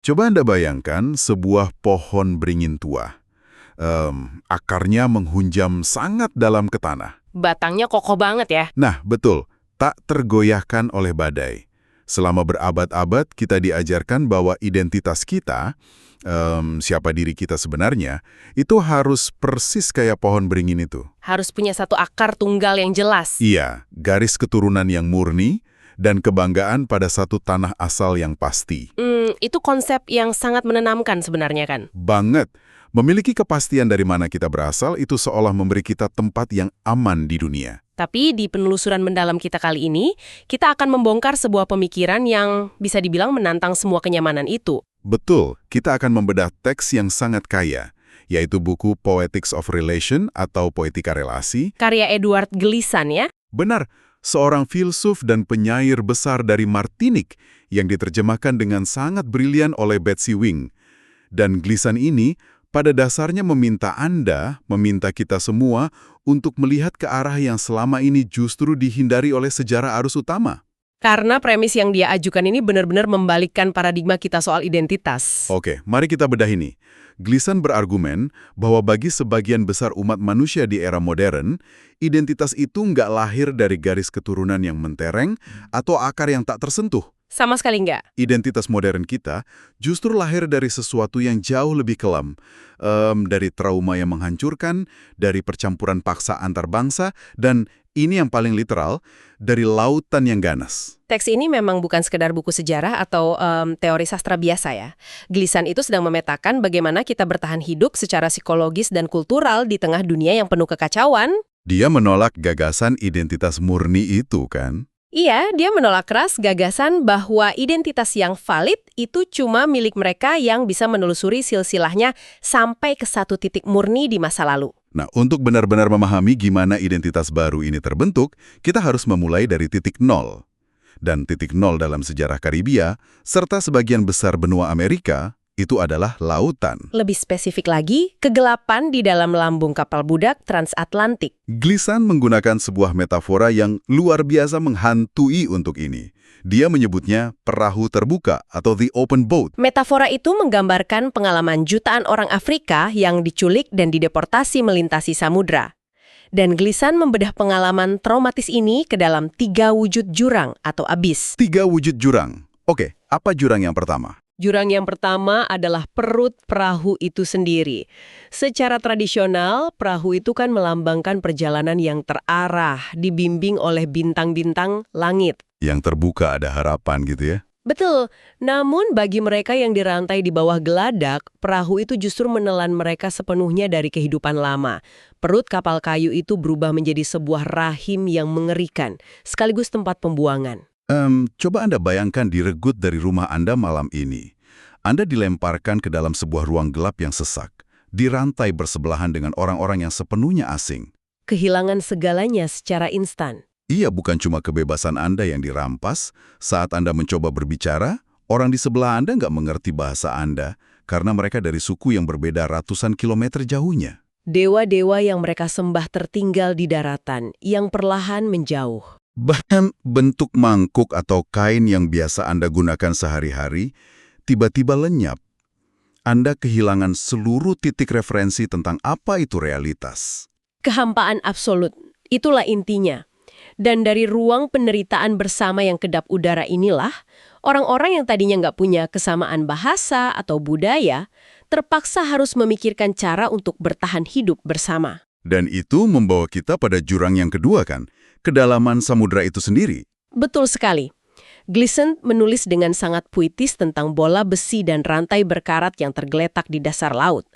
Coba Anda bayangkan sebuah pohon beringin tua. Akarnya menghunjam sangat dalam ke tanah. Batangnya kokoh banget ya. Nah, betul, tak tergoyahkan oleh badai. Selama berabad-abad kita diajarkan bahwa identitas kita, siapa diri kita sebenarnya, itu harus persis kayak pohon beringin itu. Harus punya satu akar tunggal yang jelas. Iya, garis keturunan yang murni dan kebanggaan pada satu tanah asal yang pasti. Itu konsep yang sangat menenangkan sebenarnya kan? Banget. Memiliki kepastian dari mana kita berasal itu seolah memberi kita tempat yang aman di dunia. Tapi di penelusuran mendalam kita kali ini, kita akan membongkar sebuah pemikiran yang bisa dibilang menantang semua kenyamanan itu. Betul, kita akan membedah teks yang sangat kaya, yaitu buku Poetics of Relation atau Poetika Relasi. Karya Edward Glissant ya? Benar, seorang filsuf dan penyair besar dari Martinique yang diterjemahkan dengan sangat brilian oleh Betsy Wing. Dan Glissant ini pada dasarnya meminta kita semua untuk melihat ke arah yang selama ini justru dihindari oleh sejarah arus utama. Karena premis yang dia ajukan ini benar-benar membalikkan paradigma kita soal identitas. Oke, mari kita bedah ini. Glissant berargumen bahwa bagi sebagian besar umat manusia di era modern, identitas itu nggak lahir dari garis keturunan yang mentereng atau akar yang tak tersentuh. Sama sekali enggak. Identitas modern kita justru lahir dari sesuatu yang jauh lebih kelam, dari trauma yang menghancurkan, dari percampuran paksa antar bangsa, dan ini yang paling literal, dari lautan yang ganas. Teks ini memang bukan sekedar buku sejarah atau teori sastra biasa ya. Glissant itu sedang memetakan bagaimana kita bertahan hidup secara psikologis dan kultural di tengah dunia yang penuh kekacauan. Dia menolak gagasan identitas murni itu, kan? Iya, dia menolak keras gagasan bahwa identitas yang valid itu cuma milik mereka yang bisa menelusuri silsilahnya sampai ke satu titik murni di masa lalu. Nah, untuk benar-benar memahami gimana identitas baru ini terbentuk, kita harus memulai dari titik nol. Dan titik nol dalam sejarah Karibia, serta sebagian besar benua Amerika, itu adalah lautan. Lebih spesifik lagi, kegelapan di dalam lambung kapal budak transatlantik. Glissant menggunakan sebuah metafora yang luar biasa menghantui untuk ini. Dia menyebutnya perahu terbuka atau the open boat. Metafora itu menggambarkan pengalaman jutaan orang Afrika yang diculik dan dideportasi melintasi samudra. Dan Glissant membedah pengalaman traumatis ini ke dalam 3 wujud jurang atau abis. 3 wujud jurang. Oke, apa jurang yang pertama? Jurang yang pertama adalah perut perahu itu sendiri. Secara tradisional, perahu itu kan melambangkan perjalanan yang terarah, dibimbing oleh bintang-bintang langit. Yang terbuka ada harapan gitu ya? Betul, namun bagi mereka yang dirantai di bawah geladak, perahu itu justru menelan mereka sepenuhnya dari kehidupan lama. Perut kapal kayu itu berubah menjadi sebuah rahim yang mengerikan, sekaligus tempat pembuangan. Coba Anda bayangkan diregut dari rumah Anda malam ini. Anda dilemparkan ke dalam sebuah ruang gelap yang sesak, dirantai bersebelahan dengan orang-orang yang sepenuhnya asing. Kehilangan segalanya secara instan. Iya, bukan cuma kebebasan Anda yang dirampas, saat Anda mencoba berbicara, orang di sebelah Anda nggak mengerti bahasa Anda, karena mereka dari suku yang berbeda ratusan kilometer jauhnya. Dewa-dewa yang mereka sembah tertinggal di daratan, yang perlahan menjauh. Bahkan bentuk mangkuk atau kain yang biasa Anda gunakan sehari-hari, tiba-tiba lenyap. Anda kehilangan seluruh titik referensi tentang apa itu realitas. Kehampaan absolut, itulah intinya. Dan dari ruang penderitaan bersama yang kedap udara inilah, orang-orang yang tadinya nggak punya kesamaan bahasa atau budaya, terpaksa harus memikirkan cara untuk bertahan hidup bersama. Dan itu membawa kita pada jurang yang kedua kan, kedalaman samudra itu sendiri. Betul sekali. Glissant menulis dengan sangat puitis tentang bola besi dan rantai berkarat yang tergeletak di dasar laut.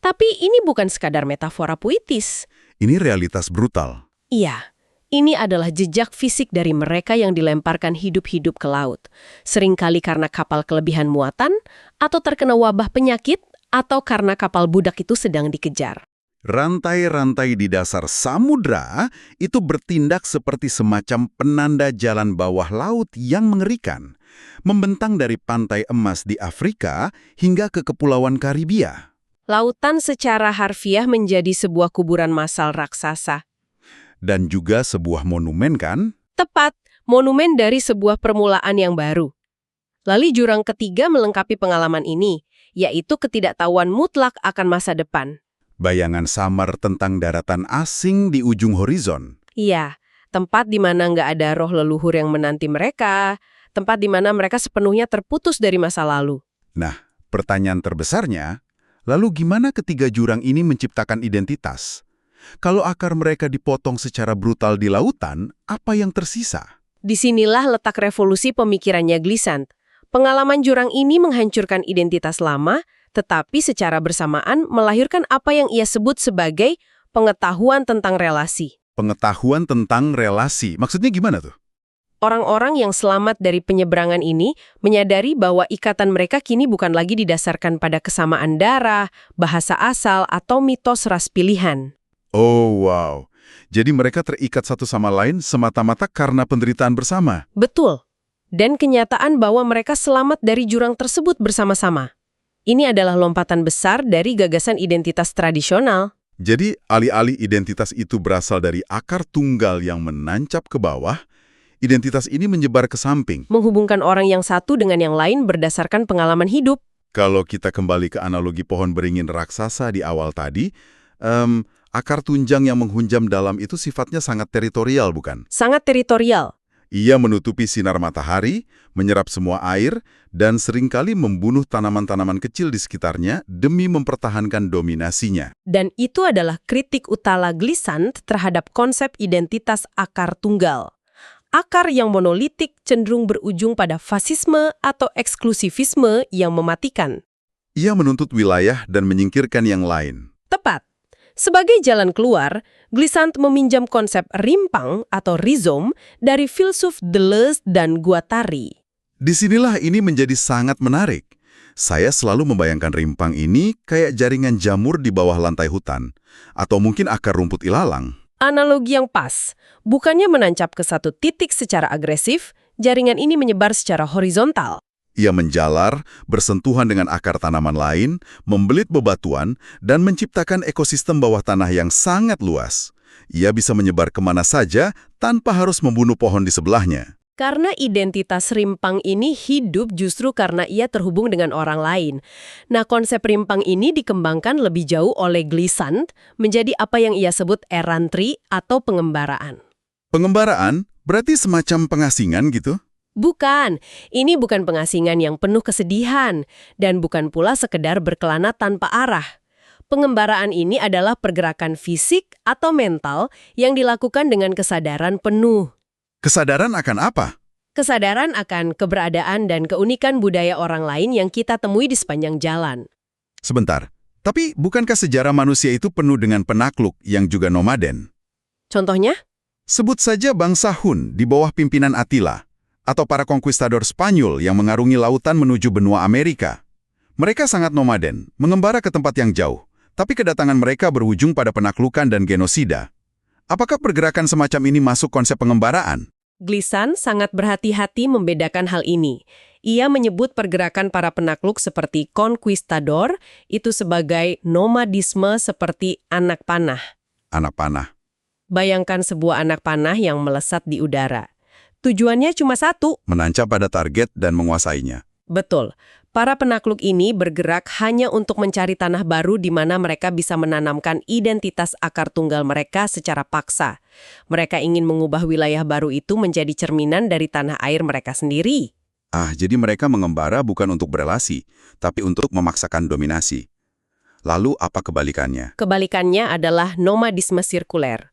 Tapi ini bukan sekadar metafora puitis. Ini realitas brutal. Iya, ini adalah jejak fisik dari mereka yang dilemparkan hidup-hidup ke laut. Seringkali karena kapal kelebihan muatan, atau terkena wabah penyakit, atau karena kapal budak itu sedang dikejar. Rantai-rantai di dasar samudra itu bertindak seperti semacam penanda jalan bawah laut yang mengerikan, membentang dari pantai emas di Afrika hingga ke Kepulauan Karibia. Lautan secara harfiah menjadi sebuah kuburan massal raksasa. Dan juga sebuah monumen kan? Tepat, monumen dari sebuah permulaan yang baru. Lalu jurang ketiga melengkapi pengalaman ini, yaitu ketidaktahuan mutlak akan masa depan. Bayangan samar tentang daratan asing di ujung horizon. Iya, tempat di mana nggak ada roh leluhur yang menanti mereka, tempat di mana mereka sepenuhnya terputus dari masa lalu. Nah, pertanyaan terbesarnya, lalu gimana ketiga jurang ini menciptakan identitas? Kalau akar mereka dipotong secara brutal di lautan, apa yang tersisa? Disinilah letak revolusi pemikirannya Glissant. Pengalaman jurang ini menghancurkan identitas lama, tetapi secara bersamaan melahirkan apa yang ia sebut sebagai pengetahuan tentang relasi. Pengetahuan tentang relasi, maksudnya gimana tuh? Orang-orang yang selamat dari penyeberangan ini menyadari bahwa ikatan mereka kini bukan lagi didasarkan pada kesamaan darah, bahasa asal, atau mitos ras pilihan. Oh, wow. Jadi mereka terikat satu sama lain semata-mata karena penderitaan bersama. Betul. Dan kenyataan bahwa mereka selamat dari jurang tersebut bersama-sama. Ini adalah lompatan besar dari gagasan identitas tradisional. Jadi, alih-alih identitas itu berasal dari akar tunggal yang menancap ke bawah, identitas ini menyebar ke samping. Menghubungkan orang yang satu dengan yang lain berdasarkan pengalaman hidup. Kalau kita kembali ke analogi pohon beringin raksasa di awal tadi, akar tunjang yang menghunjam dalam itu sifatnya sangat teritorial, bukan? Sangat teritorial. Ia menutupi sinar matahari, menyerap semua air, dan seringkali membunuh tanaman-tanaman kecil di sekitarnya demi mempertahankan dominasinya. Dan itu adalah kritik utama Glissant terhadap konsep identitas akar tunggal. Akar yang monolitik cenderung berujung pada fasisme atau eksklusivisme yang mematikan. Ia menuntut wilayah dan menyingkirkan yang lain. Tepat. Sebagai jalan keluar, Glissant meminjam konsep rimpang atau rhizome dari filsuf Deleuze dan Guattari. Disinilah ini menjadi sangat menarik. Saya selalu membayangkan rimpang ini kayak jaringan jamur di bawah lantai hutan, atau mungkin akar rumput ilalang. Analogi yang pas. Bukannya menancap ke satu titik secara agresif, jaringan ini menyebar secara horizontal. Ia menjalar, bersentuhan dengan akar tanaman lain, membelit bebatuan, dan menciptakan ekosistem bawah tanah yang sangat luas. Ia bisa menyebar kemana saja tanpa harus membunuh pohon di sebelahnya. Karena identitas rimpang ini hidup justru karena ia terhubung dengan orang lain. Nah, konsep rimpang ini dikembangkan lebih jauh oleh Glissant menjadi apa yang ia sebut errantry atau pengembaraan. Pengembaraan berarti semacam pengasingan gitu? Bukan, ini bukan pengasingan yang penuh kesedihan, dan bukan pula sekedar berkelana tanpa arah. Pengembaraan ini adalah pergerakan fisik atau mental yang dilakukan dengan kesadaran penuh. Kesadaran akan apa? Kesadaran akan keberadaan dan keunikan budaya orang lain yang kita temui di sepanjang jalan. Sebentar, tapi bukankah sejarah manusia itu penuh dengan penakluk yang juga nomaden? Contohnya? Sebut saja bangsa Hun di bawah pimpinan Attila. Atau para konkuistador Spanyol yang mengarungi lautan menuju benua Amerika. Mereka sangat nomaden, mengembara ke tempat yang jauh, tapi kedatangan mereka berujung pada penaklukan dan genosida. Apakah pergerakan semacam ini masuk konsep pengembaraan? Glissant sangat berhati-hati membedakan hal ini. Ia menyebut pergerakan para penakluk seperti konkuistador itu sebagai nomadisme seperti anak panah. Anak panah. Bayangkan sebuah anak panah yang melesat di udara. Tujuannya cuma satu. Menancap pada target dan menguasainya. Betul. Para penakluk ini bergerak hanya untuk mencari tanah baru di mana mereka bisa menanamkan identitas akar tunggal mereka secara paksa. Mereka ingin mengubah wilayah baru itu menjadi cerminan dari tanah air mereka sendiri. Jadi mereka mengembara bukan untuk berelasi, tapi untuk memaksakan dominasi. Lalu apa kebalikannya? Kebalikannya adalah nomadisme sirkuler.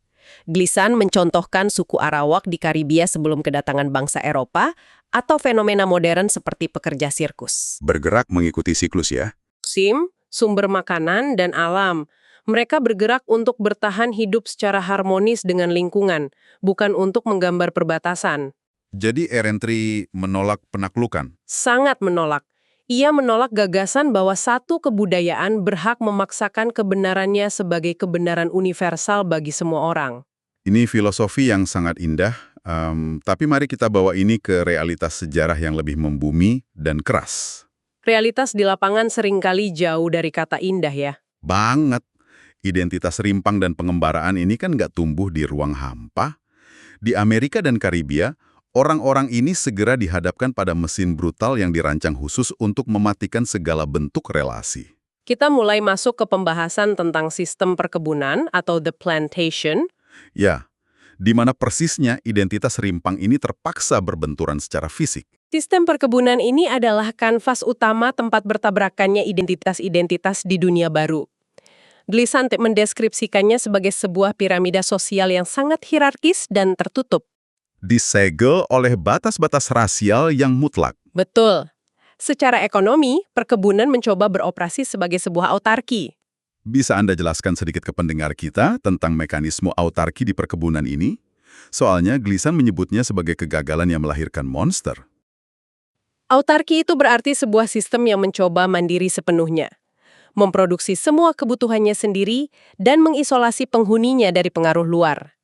Glissant mencontohkan suku Arawak di Karibia sebelum kedatangan bangsa Eropa atau fenomena modern seperti pekerja sirkus. Bergerak mengikuti siklus ya? Musim, sumber makanan, dan alam. Mereka bergerak untuk bertahan hidup secara harmonis dengan lingkungan, bukan untuk menggambar perbatasan. Jadi errantry menolak penaklukan? Sangat menolak. Ia menolak gagasan bahwa satu kebudayaan berhak memaksakan kebenarannya sebagai kebenaran universal bagi semua orang. Ini filosofi yang sangat indah, tapi mari kita bawa ini ke realitas sejarah yang lebih membumi dan keras. Realitas di lapangan seringkali jauh dari kata indah ya. Banget. Identitas rimpang dan pengembaraan ini kan nggak tumbuh di ruang hampa. Di Amerika dan Karibia, Orang-orang ini segera dihadapkan pada mesin brutal yang dirancang khusus untuk mematikan segala bentuk relasi. Kita mulai masuk ke pembahasan tentang sistem perkebunan atau the plantation. Ya, di mana persisnya identitas rimpang ini terpaksa berbenturan secara fisik. Sistem perkebunan ini adalah kanvas utama tempat bertabrakannya identitas-identitas di dunia baru. Gleason mendeskripsikannya sebagai sebuah piramida sosial yang sangat hierarkis dan tertutup. Disegel oleh batas-batas rasial yang mutlak. Betul. Secara ekonomi, perkebunan mencoba beroperasi sebagai sebuah autarki. Bisa Anda jelaskan sedikit ke pendengar kita tentang mekanisme autarki di perkebunan ini? Soalnya Gleason menyebutnya sebagai kegagalan yang melahirkan monster. Autarki itu berarti sebuah sistem yang mencoba mandiri sepenuhnya, memproduksi semua kebutuhannya sendiri dan mengisolasi penghuninya dari pengaruh luar.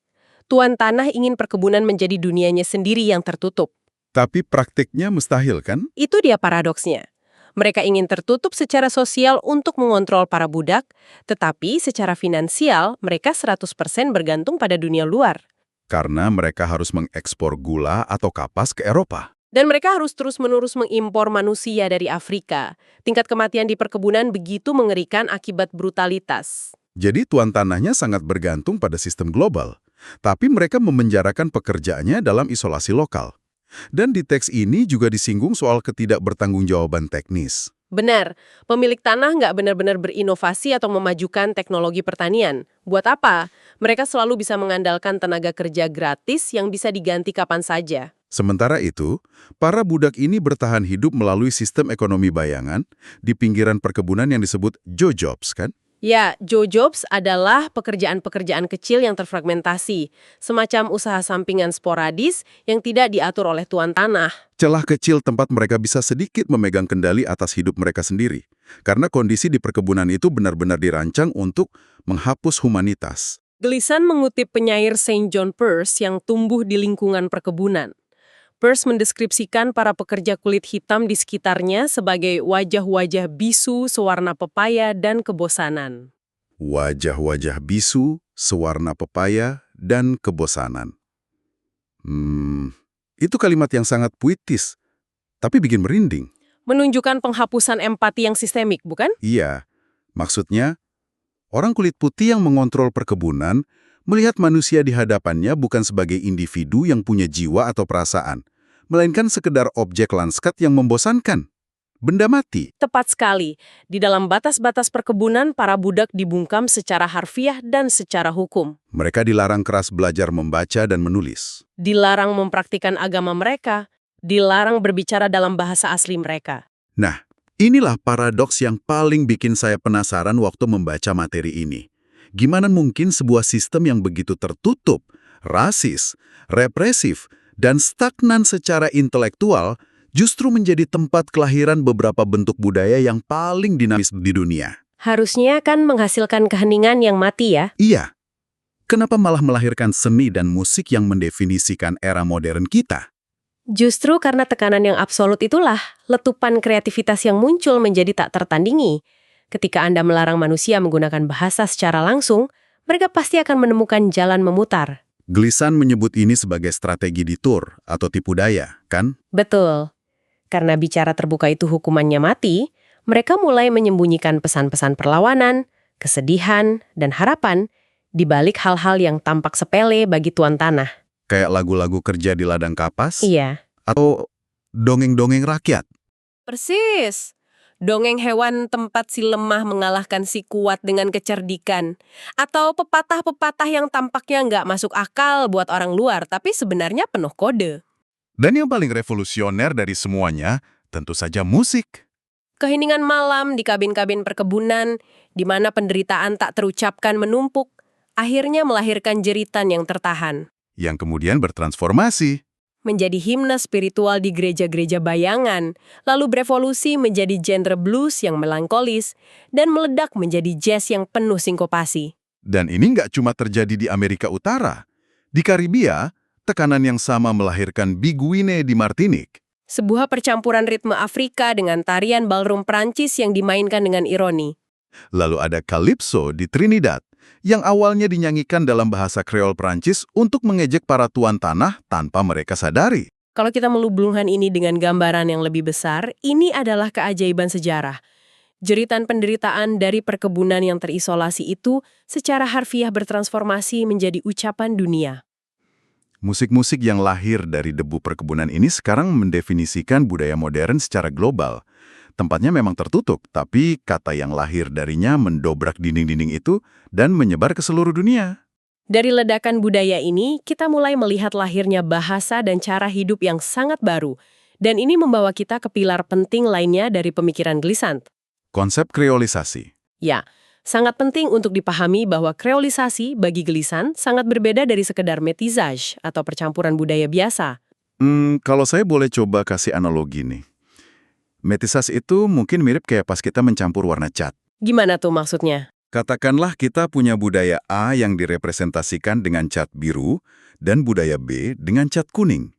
Tuan tanah ingin perkebunan menjadi dunianya sendiri yang tertutup. Tapi praktiknya mustahil kan? Itu dia paradoksnya. Mereka ingin tertutup secara sosial untuk mengontrol para budak, tetapi secara finansial mereka 100% bergantung pada dunia luar. Karena mereka harus mengekspor gula atau kapas ke Eropa. Dan mereka harus terus-menerus mengimpor manusia dari Afrika. Tingkat kematian di perkebunan begitu mengerikan akibat brutalitas. Jadi tuan tanahnya sangat bergantung pada sistem global. Tapi mereka memenjarakan pekerjaannya dalam isolasi lokal. Dan di teks ini juga disinggung soal ketidakbertanggungjawaban teknis. Benar, pemilik tanah nggak benar-benar berinovasi atau memajukan teknologi pertanian. Buat apa? Mereka selalu bisa mengandalkan tenaga kerja gratis yang bisa diganti kapan saja. Sementara itu, para budak ini bertahan hidup melalui sistem ekonomi bayangan di pinggiran perkebunan yang disebut Joe Jobs, kan? Ya, Joe Jobs adalah pekerjaan-pekerjaan kecil yang terfragmentasi, semacam usaha sampingan sporadis yang tidak diatur oleh tuan tanah. Celah kecil tempat mereka bisa sedikit memegang kendali atas hidup mereka sendiri. Karena kondisi di perkebunan itu benar-benar dirancang untuk menghapus humanitas. Gleason mengutip penyair Saint John Peirce yang tumbuh di lingkungan perkebunan. Peirce mendeskripsikan para pekerja kulit hitam di sekitarnya sebagai wajah-wajah bisu sewarna pepaya dan kebosanan. Wajah-wajah bisu, sewarna pepaya, dan kebosanan. Itu kalimat yang sangat puitis, tapi bikin merinding. Menunjukkan penghapusan empati yang sistemik, bukan? Iya, maksudnya, orang kulit putih yang mengontrol perkebunan melihat manusia di hadapannya bukan sebagai individu yang punya jiwa atau perasaan, melainkan sekedar objek landscape yang membosankan. Benda mati. Tepat sekali. Di dalam batas-batas perkebunan, para budak dibungkam secara harfiah dan secara hukum. Mereka dilarang keras belajar membaca dan menulis. Dilarang mempraktikkan agama mereka. Dilarang berbicara dalam bahasa asli mereka. Nah, inilah paradoks yang paling bikin saya penasaran waktu membaca materi ini. Gimana mungkin sebuah sistem yang begitu tertutup, rasis, represif, dan stagnan secara intelektual justru menjadi tempat kelahiran beberapa bentuk budaya yang paling dinamis di dunia. Harusnya kan menghasilkan keheningan yang mati ya? Iya. Kenapa malah melahirkan seni dan musik yang mendefinisikan era modern kita? Justru karena tekanan yang absolut itulah, letupan kreativitas yang muncul menjadi tak tertandingi. Ketika Anda melarang manusia menggunakan bahasa secara langsung, mereka pasti akan menemukan jalan memutar. Gleason menyebut ini sebagai strategi ditur atau tipu daya, kan? Betul. Karena bicara terbuka itu hukumannya mati, mereka mulai menyembunyikan pesan-pesan perlawanan, kesedihan, dan harapan di balik hal-hal yang tampak sepele bagi tuan tanah. Kayak lagu-lagu kerja di ladang kapas? Iya. Atau dongeng-dongeng rakyat? Persis. Dongeng hewan tempat si lemah mengalahkan si kuat dengan kecerdikan. Atau pepatah-pepatah yang tampaknya nggak masuk akal buat orang luar, tapi sebenarnya penuh kode. Dan yang paling revolusioner dari semuanya, tentu saja musik. Keheningan malam di kabin-kabin perkebunan, di mana penderitaan tak terucapkan menumpuk, akhirnya melahirkan jeritan yang tertahan. Yang kemudian bertransformasi. Menjadi himne spiritual di gereja-gereja bayangan, lalu berevolusi menjadi genre blues yang melankolis, dan meledak menjadi jazz yang penuh sinkopasi. Dan ini nggak cuma terjadi di Amerika Utara. Di Karibia, tekanan yang sama melahirkan biguine di Martinique. Sebuah percampuran ritme Afrika dengan tarian ballroom Prancis yang dimainkan dengan ironi. Lalu ada calypso di Trinidad, yang awalnya dinyanyikan dalam bahasa Kreol Prancis untuk mengejek para tuan tanah tanpa mereka sadari. Kalau kita melubungkan ini dengan gambaran yang lebih besar, ini adalah keajaiban sejarah. Jeritan penderitaan dari perkebunan yang terisolasi itu secara harfiah bertransformasi menjadi ucapan dunia. Musik-musik yang lahir dari debu perkebunan ini sekarang mendefinisikan budaya modern secara global. Tempatnya memang tertutup, tapi kata yang lahir darinya mendobrak dinding-dinding itu dan menyebar ke seluruh dunia. Dari ledakan budaya ini, kita mulai melihat lahirnya bahasa dan cara hidup yang sangat baru. Dan ini membawa kita ke pilar penting lainnya dari pemikiran Glissant. Konsep kreolisasi. Ya, sangat penting untuk dipahami bahwa kreolisasi bagi Glissant sangat berbeda dari sekedar métissage atau percampuran budaya biasa. Kalau saya boleh coba kasih analogi nih. Métissage itu mungkin mirip kayak pas kita mencampur warna cat. Gimana tuh maksudnya? Katakanlah kita punya budaya A yang direpresentasikan dengan cat biru dan budaya B dengan cat kuning.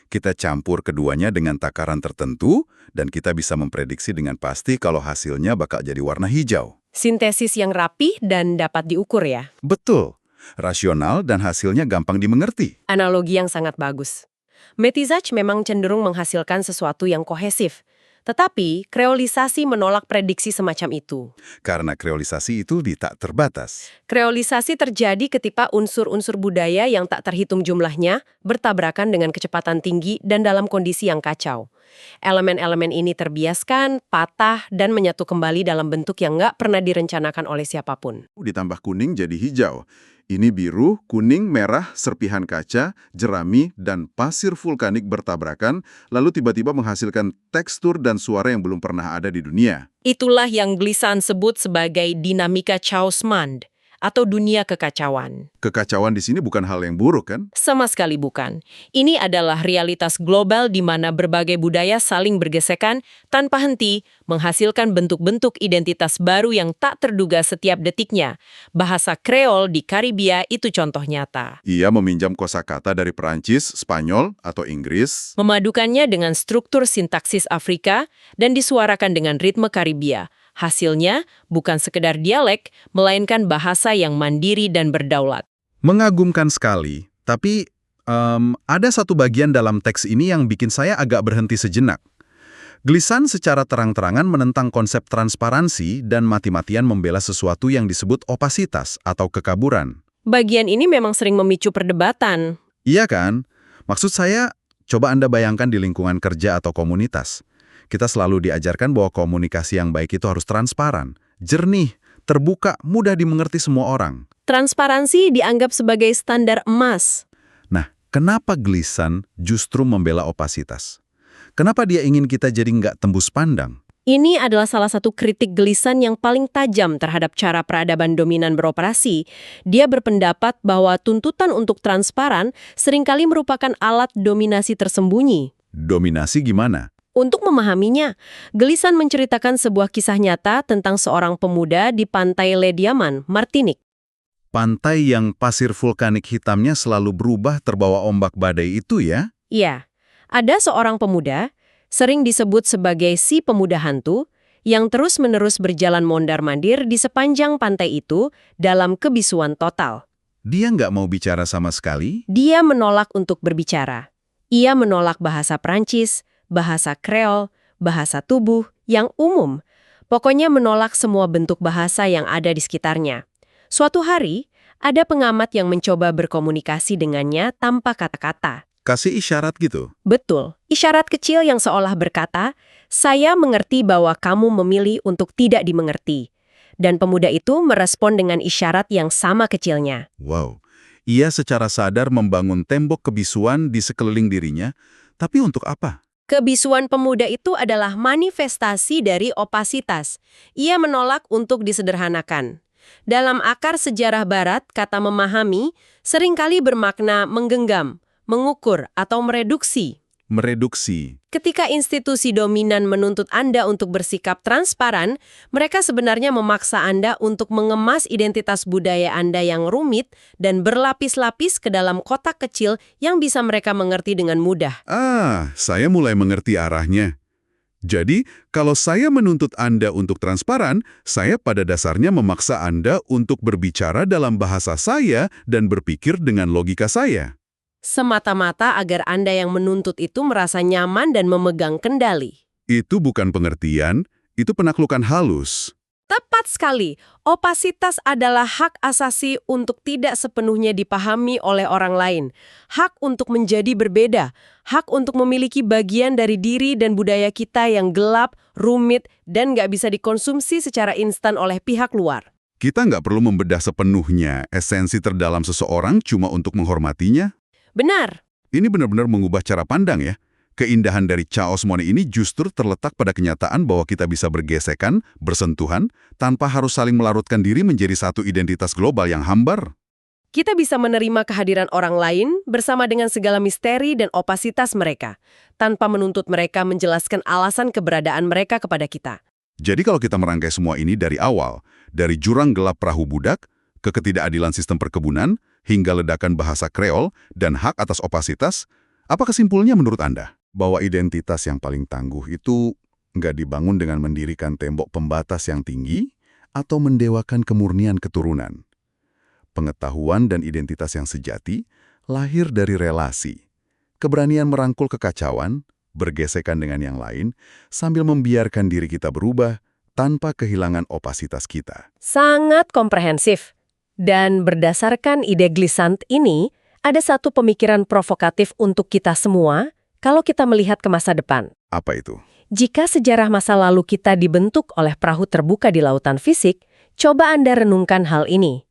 Kita campur keduanya dengan takaran tertentu dan kita bisa memprediksi dengan pasti kalau hasilnya bakal jadi warna hijau. Sintesis yang rapi dan dapat diukur ya? Betul. Rasional dan hasilnya gampang dimengerti. Analogi yang sangat bagus. Métissage memang cenderung menghasilkan sesuatu yang kohesif. Tetapi, kreolisasi menolak prediksi semacam itu. Karena kreolisasi itu tak terbatas. Kreolisasi terjadi ketika unsur-unsur budaya yang tak terhitung jumlahnya bertabrakan dengan kecepatan tinggi dan dalam kondisi yang kacau. Elemen-elemen ini terbiaskan, patah, dan menyatu kembali dalam bentuk yang nggak pernah direncanakan oleh siapapun. Ditambah kuning jadi hijau. Ini biru, kuning, merah, serpihan kaca, jerami, dan pasir vulkanik bertabrakan, lalu tiba-tiba menghasilkan tekstur dan suara yang belum pernah ada di dunia. Itulah yang Glissant sebut sebagai dinamika chaos monde, atau dunia kekacauan. Kekacauan di sini bukan hal yang buruk, kan? Sama sekali bukan. Ini adalah realitas global di mana berbagai budaya saling bergesekan tanpa henti, menghasilkan bentuk-bentuk identitas baru yang tak terduga setiap detiknya. Bahasa Kreol di Karibia itu contoh nyata. Ia meminjam kosakata dari Perancis, Spanyol, atau Inggris. Memadukannya dengan struktur sintaksis Afrika dan disuarakan dengan ritme Karibia. Hasilnya bukan sekedar dialek, melainkan bahasa yang mandiri dan berdaulat. Mengagumkan sekali, tapi ada satu bagian dalam teks ini yang bikin saya agak berhenti sejenak. Glissant secara terang-terangan menentang konsep transparansi dan mati-matian membela sesuatu yang disebut opasitas atau kekaburan. Bagian ini memang sering memicu perdebatan. Iya kan? Maksud saya, coba Anda bayangkan di lingkungan kerja atau komunitas. Kita selalu diajarkan bahwa komunikasi yang baik itu harus transparan, jernih, terbuka, mudah dimengerti semua orang. Transparansi dianggap sebagai standar emas. Nah, kenapa Glissant justru membela opasitas? Kenapa dia ingin kita jadi nggak tembus pandang? Ini adalah salah satu kritik Glissant yang paling tajam terhadap cara peradaban dominan beroperasi. Dia berpendapat bahwa tuntutan untuk transparan seringkali merupakan alat dominasi tersembunyi. Dominasi gimana? Untuk memahaminya, Glissant menceritakan sebuah kisah nyata tentang seorang pemuda di pantai Le Diamant, Martinique. Pantai yang pasir vulkanik hitamnya selalu berubah terbawa ombak badai itu ya? Iya, ada seorang pemuda, sering disebut sebagai si pemuda hantu, yang terus-menerus berjalan mondar-mandir di sepanjang pantai itu dalam kebisuan total. Dia nggak mau bicara sama sekali? Dia menolak untuk berbicara. Ia menolak bahasa Prancis, bahasa Kreol, bahasa tubuh yang umum. Pokoknya menolak semua bentuk bahasa yang ada di sekitarnya. Suatu hari, ada pengamat yang mencoba berkomunikasi dengannya tanpa kata-kata. Kasih isyarat gitu? Betul, isyarat kecil yang seolah berkata, "Saya mengerti bahwa kamu memilih untuk tidak dimengerti." Dan pemuda itu merespon dengan isyarat yang sama kecilnya. Wow, ia secara sadar membangun tembok kebisuan di sekeliling dirinya, tapi untuk apa? Kebisuan pemuda itu adalah manifestasi dari opasitas. Ia menolak untuk disederhanakan. Dalam akar sejarah barat, kata memahami seringkali bermakna menggenggam, mengukur, atau mereduksi. Mereduksi. Ketika institusi dominan menuntut Anda untuk bersikap transparan, mereka sebenarnya memaksa Anda untuk mengemas identitas budaya Anda yang rumit dan berlapis-lapis ke dalam kotak kecil yang bisa mereka mengerti dengan mudah. Saya mulai mengerti arahnya. Jadi, kalau saya menuntut Anda untuk transparan, saya pada dasarnya memaksa Anda untuk berbicara dalam bahasa saya dan berpikir dengan logika saya. Semata-mata agar Anda yang menuntut itu merasa nyaman dan memegang kendali. Itu bukan pengertian, itu penaklukan halus. Tepat sekali. Opasitas adalah hak asasi untuk tidak sepenuhnya dipahami oleh orang lain. Hak untuk menjadi berbeda. Hak untuk memiliki bagian dari diri dan budaya kita yang gelap, rumit, dan nggak bisa dikonsumsi secara instan oleh pihak luar. Kita nggak perlu membedah sepenuhnya esensi terdalam seseorang cuma untuk menghormatinya. Benar. Ini benar-benar mengubah cara pandang ya. Keindahan dari Chaos Money ini justru terletak pada kenyataan bahwa kita bisa bergesekan, bersentuhan, tanpa harus saling melarutkan diri menjadi satu identitas global yang hambar. Kita bisa menerima kehadiran orang lain bersama dengan segala misteri dan opasitas mereka, tanpa menuntut mereka menjelaskan alasan keberadaan mereka kepada kita. Jadi kalau kita merangkai semua ini dari awal, dari jurang gelap perahu budak, ke ketidakadilan sistem perkebunan, hingga ledakan bahasa Kreol dan hak atas opasitas, apa kesimpulannya menurut Anda? Bahwa identitas yang paling tangguh itu nggak dibangun dengan mendirikan tembok pembatas yang tinggi atau mendewakan kemurnian keturunan. Pengetahuan dan identitas yang sejati lahir dari relasi, keberanian merangkul kekacauan, bergesekan dengan yang lain, sambil membiarkan diri kita berubah tanpa kehilangan opasitas kita. Sangat komprehensif. Dan berdasarkan ide Glissant ini, ada satu pemikiran provokatif untuk kita semua kalau kita melihat ke masa depan. Apa itu? Jika sejarah masa lalu kita dibentuk oleh perahu terbuka di lautan fisik, coba Anda renungkan hal ini.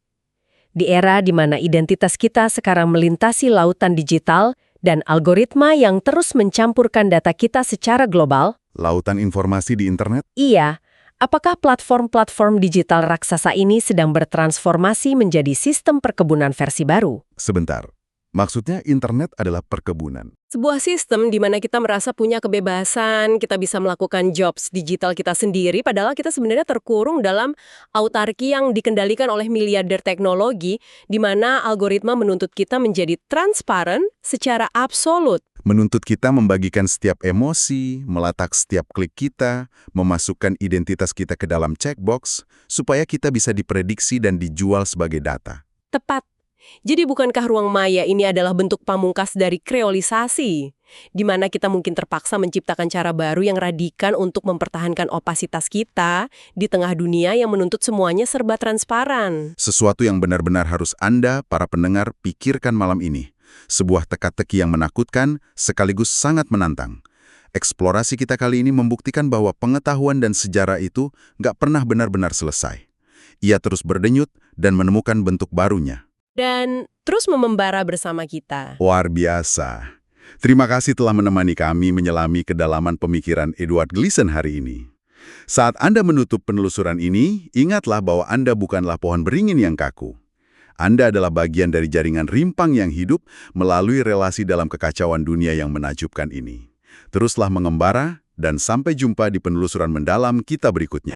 Di era di mana identitas kita sekarang melintasi lautan digital dan algoritma yang terus mencampurkan data kita secara global, Lautan informasi di internet? iya, apakah platform-platform digital raksasa ini sedang bertransformasi menjadi sistem perkebunan versi baru? Sebentar. Maksudnya internet adalah perkebunan. Sebuah sistem di mana kita merasa punya kebebasan, kita bisa melakukan jobs digital kita sendiri, padahal kita sebenarnya terkurung dalam autarki yang dikendalikan oleh miliarder teknologi, di mana algoritma menuntut kita menjadi transparan secara absolut. Menuntut kita membagikan setiap emosi, meletak setiap klik kita, memasukkan identitas kita ke dalam checkbox, supaya kita bisa diprediksi dan dijual sebagai data. Tepat. Jadi bukankah ruang maya ini adalah bentuk pamungkas dari kreolisasi, di mana kita mungkin terpaksa menciptakan cara baru yang radikan untuk mempertahankan opasitas kita di tengah dunia yang menuntut semuanya serba transparan. Sesuatu yang benar-benar harus Anda, para pendengar, pikirkan malam ini. Sebuah teka-teki yang menakutkan, sekaligus sangat menantang. Eksplorasi kita kali ini membuktikan bahwa pengetahuan dan sejarah itu nggak pernah benar-benar selesai. Ia terus berdenyut dan menemukan bentuk barunya. Dan terus memembara bersama kita. Luar biasa. Terima kasih telah menemani kami menyelami kedalaman pemikiran Edward Glissant hari ini. Saat Anda menutup penelusuran ini, ingatlah bahwa Anda bukanlah pohon beringin yang kaku. Anda adalah bagian dari jaringan rimpang yang hidup melalui relasi dalam kekacauan dunia yang menakjubkan ini. Teruslah mengembara, dan sampai jumpa di penelusuran mendalam kita berikutnya.